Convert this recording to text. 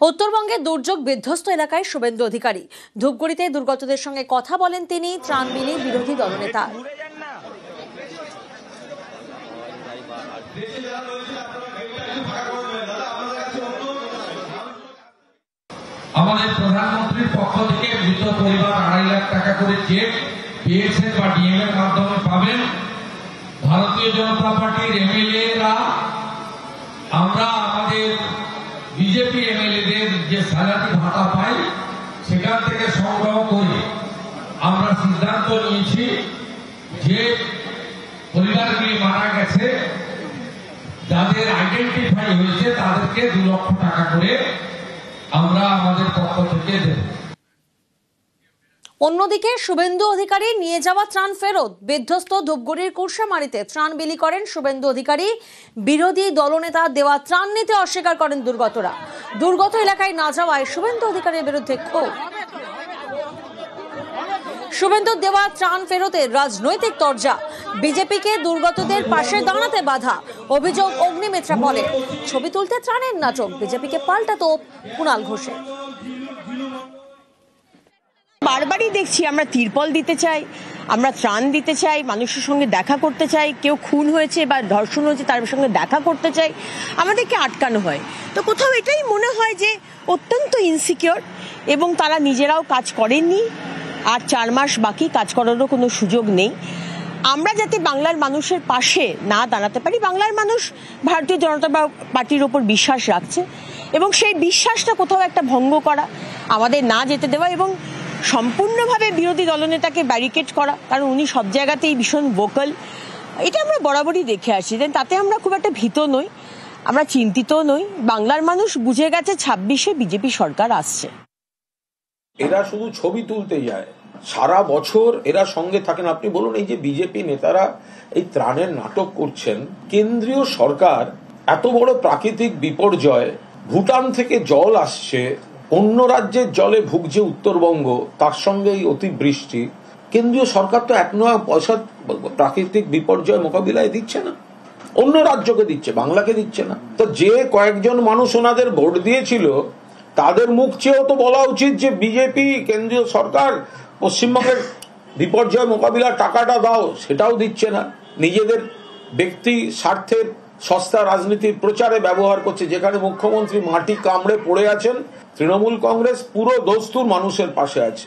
উত্তরবঙ্গের দুর্যোগ বিধ্বস্ত এলাকায় শুভেন্দু অধিকারী ধূপগুড়িতে দুর্গতদের সঙ্গে কথা বলেন তিনি। ত্রাণ বিলি বিরোধী দলনেতা। আমাদের প্রধানমন্ত্রীর পক্ষ থেকে মৃত পরিবার 2.5 লাখ টাকা করে চেক পিএসএ বা ডিএম এর মাধ্যমে পাবেন। ভারতীয় জনতা পার্টির এমএলএরা আমরা আমাদের বিজেপি এমএলএদের যে স্যালারি ভাতা পাই সেখান থেকে সংগ্রহ করে আমরা সিদ্ধান্ত নিয়েছি যে পরিবারগুলি মারা গেছে যাদের আইডেন্টিফাই হয়েছে তাদেরকে 2 লক্ষ টাকা করে আমরা আমাদের পক্ষ থেকে দেব। অন্যদিকে শুভেন্দু অধিকারী নিয়ে যাওয়া ত্রাণ ফেরত। বিধ্বস্ত ধূপগুড়ির কুরসামারিতে ত্রাণ বিলি করেন শুভেন্দু অধিকারী। বিরোধী দলনেতা দেওয়া ত্রাণ নিতে অস্বীকার করেন দুর্গতরা। দুর্গত এলাকায় না যাওয়ায় শুভেন্দু অধিকারীর বিরুদ্ধে ক্ষোভ। শুভেন্দুর দেওয়া ত্রাণ ফেরতের রাজনৈতিক তরজা। বিজেপিকে দুর্গতদের পাশে দাঁড়াতে বাধা। অভিযোগ অগ্নিমিত্রা বলে ছবি তুলতে ত্রাণের নাটক। বিজেপিকে পাল্টা তোপ কুণাল ঘোষের। বারবারই দেখছি আমরা তিরপল দিতে চাই, আমরা ত্রাণ দিতে চাই, মানুষের সঙ্গে দেখা করতে চাই, কেউ খুন হয়েছে বা ধর্ষণ হয়েছে তার সঙ্গে দেখা করতে চাই, আমাদেরকে আটকানো হয়। তো কোথাও এটাই মনে হয় যে অত্যন্ত ইনসিকিউর এবং তারা নিজেরাও কাজ করেননি, আর 4 মাস বাকি, কাজ করারও কোনো সুযোগ নেই। আমরা যাতে বাংলার মানুষের পাশে না দাঁড়াতে পারি, বাংলার মানুষ ভারতীয় জনতা পার্টির ওপর বিশ্বাস রাখছে এবং সেই বিশ্বাসটা কোথাও একটা ভঙ্গ করা, আমাদের না যেতে দেওয়া এবং সম্পূর্ণভাবে বিরোধী দলনেতাকে ব্যারিকেড করা, কারণ উনি সব জায়গাতেই ভীষণ ভোকাল, এটা আমরা বরাবরই দেখে আসছি। তাতে আমরা খুব একটা ভীত নই, আমরা চিন্তিত নই। বাংলার মানুষ বুঝে গেছে 26-এ বিজেপি সরকার আসছে। এরা শুধু ছবি তুলতে যায়, সারা বছর এরা সঙ্গে থাকেন। আপনি বলুন, এই যে বিজেপি নেতারা এই ত্রাণের নাটক করছেন, কেন্দ্রীয় সরকার এত বড় প্রাকৃতিক বিপর্যয়, ভুটান থেকে জল আসছে, অন্য রাজ্যের জলে ভুগছে উত্তরবঙ্গ, তার সঙ্গে এই অতিবৃষ্টি, কেন্দ্রীয় সরকার তো 1 নয়া পয়সা প্রাকৃতিক বিপর্যয় মোকাবিলায় দিচ্ছে না। অন্য রাজ্যকে দিচ্ছে, বাংলাকে দিচ্ছে না। তো যে কয়েকজন মানুষ ওনাদের ভোট দিয়েছিল তাদের মুখ চেয়েও তো বলা উচিত যে বিজেপি কেন্দ্রীয় সরকার পশ্চিমবঙ্গের বিপর্যয় মোকাবিলার টাকাটা দাও, সেটাও দিচ্ছে না। নিজেদের ব্যক্তি স্বার্থের সস্তা রাজনীতির প্রচারে ব্যবহার করছে। যেখানে মুখ্যমন্ত্রী মাটি কামড়ে পড়ে আছেন, তৃণমূল কংগ্রেস পুরো দস্তুর মানুষের পাশে আছে।